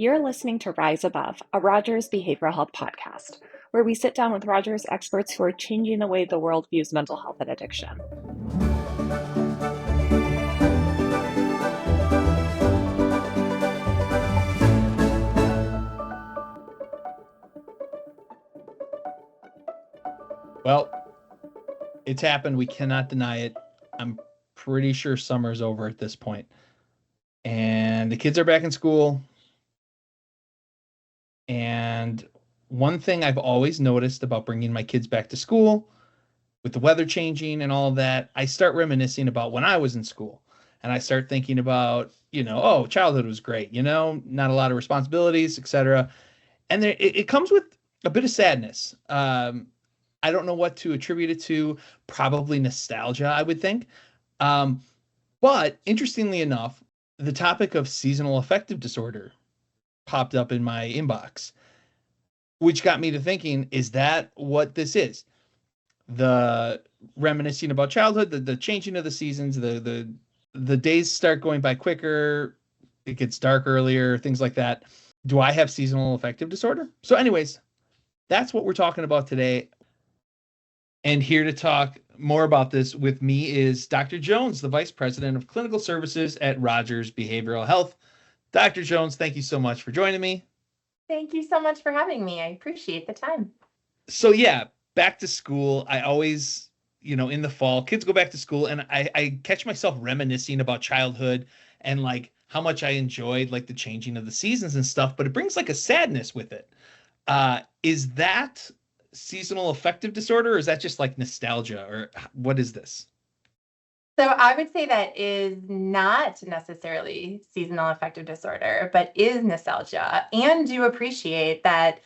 You're listening to Rise Above, a Rogers behavioral health podcast, where we sit down with Rogers experts who are changing the way the world views mental health and addiction. Well, it's happened. We cannot deny it. I'm pretty sure summer's over at this point. And the kids are back in school. And one thing I've always noticed about bringing my kids back to school, with the weather changing and all of that, I start reminiscing about when I was in school. And I start thinking about, oh, childhood was great, not a lot of responsibilities, etc. And it comes with a bit of sadness. I don't know what to attribute it to. Probably nostalgia, I would think. But interestingly enough, the topic of seasonal affective disorder popped up in my inbox, which got me to thinking, is that what this is? The reminiscing about childhood, the changing of the seasons, the days start going by quicker, it gets dark earlier, things like that. Do I have seasonal affective disorder? So anyways, that's what we're talking about today. And here to talk more about this with me is Dr. Jones, the Vice President of Clinical Services at Rogers Behavioral Health. Dr. Jones, thank you so much for joining me. Thank you so much for having me. I appreciate the time. So yeah, back to school. I always, in the fall, kids go back to school and I catch myself reminiscing about childhood and like how much I enjoyed like the changing of the seasons and stuff, but it brings like a sadness with it. Is that seasonal affective disorder, or is that just like nostalgia, or what is this? So I would say that is not necessarily seasonal affective disorder, but is nostalgia. And do appreciate that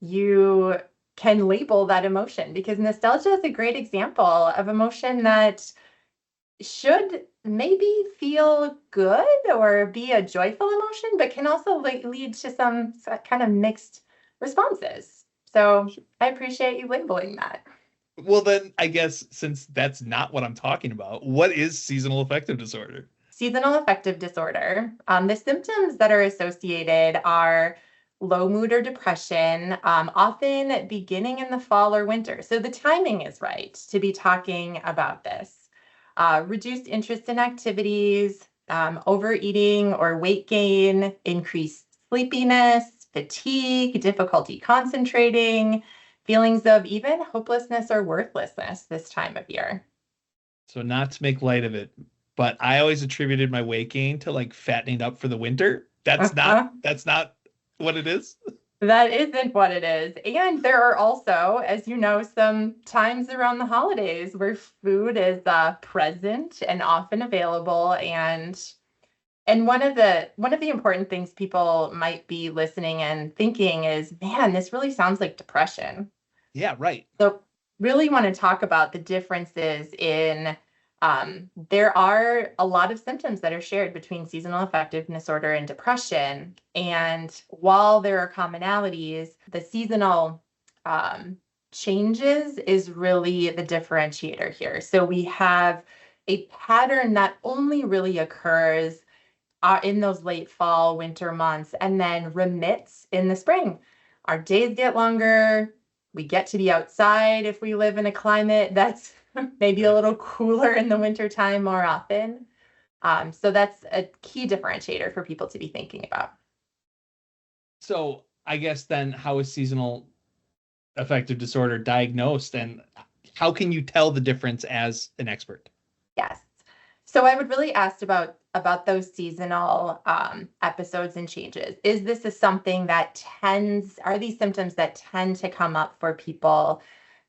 you can label that emotion, because nostalgia is a great example of emotion that should maybe feel good or be a joyful emotion, but can also lead to some kind of mixed responses. So I appreciate you labeling that. Well, then I guess since that's not what I'm talking about, what is seasonal affective disorder? Seasonal affective disorder. The symptoms that are associated are low mood or depression, often beginning in the fall or winter. So the timing is right to be talking about this. Reduced interest in activities, overeating or weight gain, increased sleepiness, fatigue, difficulty concentrating, feelings of even hopelessness or worthlessness this time of year. So not to make light of it, but I always attributed my weight gain to like fattening up for the winter. That's not what it is. That isn't what it is. And there are also, as you know, some times around the holidays where food is present and often available. And one of the important things people might be listening and thinking is, man, this really sounds like depression. Yeah, right. So really want to talk about the differences in, there are a lot of symptoms that are shared between seasonal affective disorder and depression. And while there are commonalities, the seasonal changes is really the differentiator here. So we have a pattern that only really occurs in those late fall, winter months, and then remits in the spring. Our days get longer. We get to be outside if we live in a climate that's maybe a little cooler in the wintertime more often. So that's a key differentiator for people to be thinking about. So I guess then, how is seasonal affective disorder diagnosed, and how can you tell the difference as an expert? Yes. So I would really ask about those seasonal episodes and changes. Is this something that are these symptoms that tend to come up for people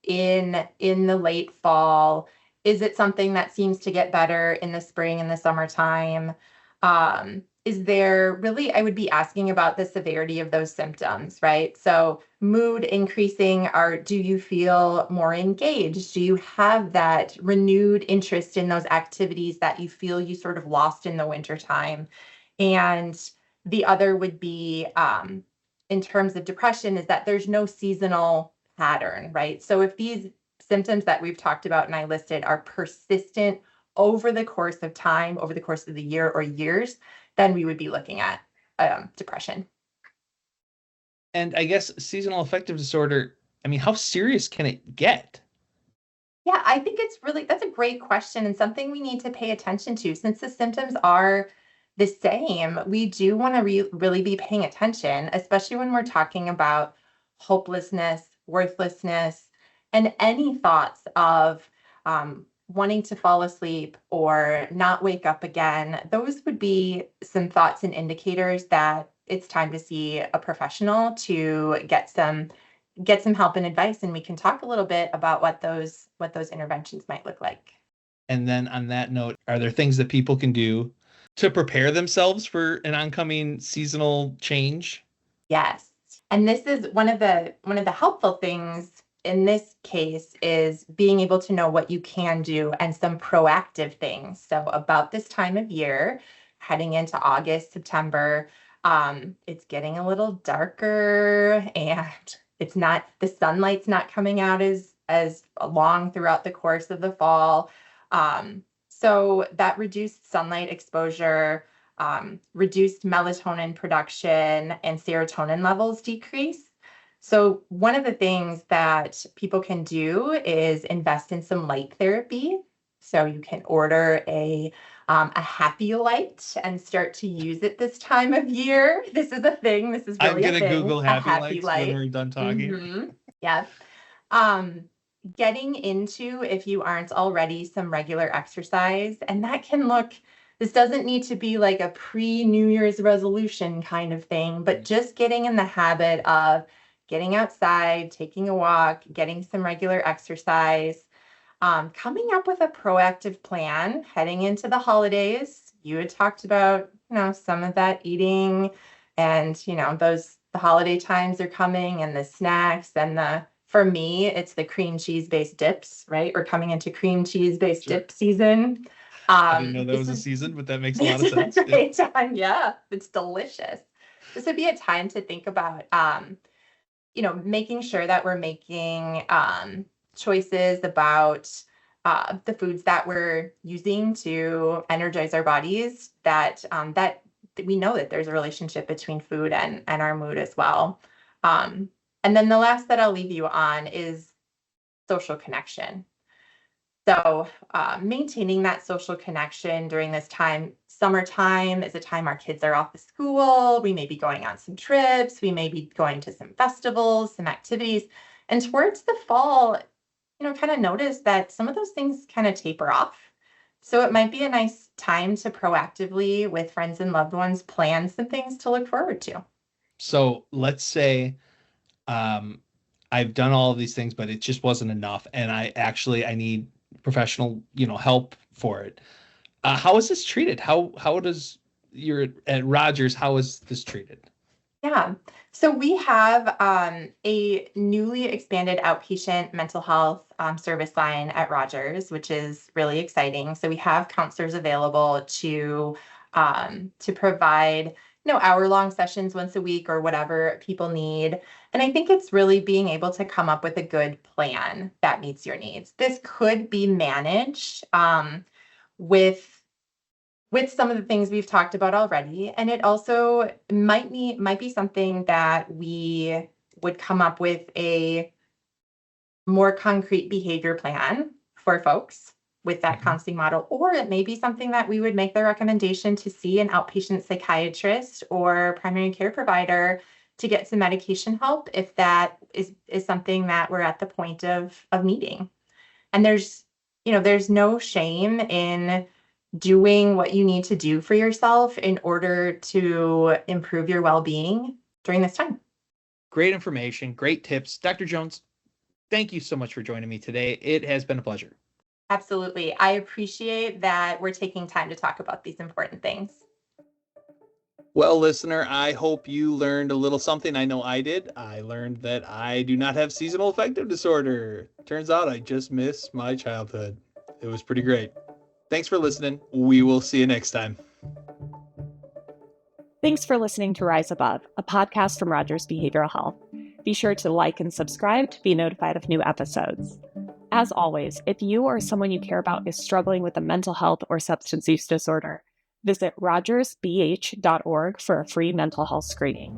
in the late fall? Is it something that seems to get better in the spring and the summertime? Is there really, I would be asking about the severity of those symptoms, right? So mood increasing, do you feel more engaged? Do you have that renewed interest in those activities that you feel you sort of lost in the wintertime? And the other would be, in terms of depression, is that there's no seasonal pattern, right? So if these symptoms that we've talked about and I listed are persistent over the course of time, over the course of the year or years, then we would be looking at depression. And I guess seasonal affective disorder, I mean, how serious can it get? Yeah, I think that's a great question and something we need to pay attention to. Since the symptoms are the same, we do want to really be paying attention, especially when we're talking about hopelessness, worthlessness, and any thoughts of wanting to fall asleep or not wake up again. Those would be some thoughts and indicators that it's time to see a professional to get some help and advice, and we can talk a little bit about what those interventions might look like. And then on that note, are there things that people can do to prepare themselves for an oncoming seasonal change? Yes. And this is one of the helpful things in this case is being able to know what you can do and some proactive things. So about this time of year, heading into August, September, it's getting a little darker and the sunlight's not coming out as long throughout the course of the fall. So that reduced sunlight exposure, reduced melatonin production, and serotonin levels decrease. So one of the things that people can do is invest in some light therapy. So you can order a happy light and start to use it this time of year. This is a thing. This is I'm really a gonna thing. Google A happy happy lights when light. we're done talking. Yeah. Um, Getting into, if you aren't already, some regular exercise, and this doesn't need to be like a pre-New Year's resolution kind of thing, but just getting in the habit of getting outside, taking a walk, getting some regular exercise, coming up with a proactive plan heading into the holidays. You had talked about, some of that eating and, the holiday times are coming and the snacks for me, it's the cream cheese based dips, right? We're coming into cream cheese based Sure. dip season. I didn't know that This was a is season, but that makes a lot this of is a sense. Yeah. great time. Yeah, it's delicious. This would be a time to think about, making sure that we're making choices about the foods that we're using to energize our bodies. That we know that there's a relationship between food and our mood as well. And then the last that I'll leave you on is social connection. So, maintaining that social connection during this time, summertime is a time our kids are off of school. We may be going on some trips. We may be going to some festivals, some activities. And towards the fall, kind of notice that some of those things kind of taper off. So it might be a nice time to proactively, with friends and loved ones, plan some things to look forward to. So let's say um, I've done all of these things, but it just wasn't enough, and I need professional, help for it. How is this treated? How does you're at Rogers? How is this treated? Yeah. So we have a newly expanded outpatient mental health service line at Rogers, which is really exciting. So we have counselors available to provide, hour-long sessions once a week or whatever people need. And I think it's really being able to come up with a good plan that meets your needs. This could be managed with some of the things we've talked about already. And it also might be something that we would come up with a more concrete behavior plan for folks with that counseling model, or it may be something that we would make the recommendation to see an outpatient psychiatrist or primary care provider to get some medication help if that is something that we're at the point of needing. And there's no shame in doing what you need to do for yourself in order to improve your well-being during this time. Great information, great tips. Dr. Jones, thank you so much for joining me today. It has been a pleasure. Absolutely. I appreciate that we're taking time to talk about these important things. Well, listener, I hope you learned a little something. I know I did. I learned that I do not have seasonal affective disorder. Turns out I just miss my childhood. It was pretty great. Thanks for listening. We will see you next time. Thanks for listening to Rise Above, a podcast from Rogers Behavioral Health. Be sure to like and subscribe to be notified of new episodes. As always, if you or someone you care about is struggling with a mental health or substance use disorder, visit rogersbh.org for a free mental health screening.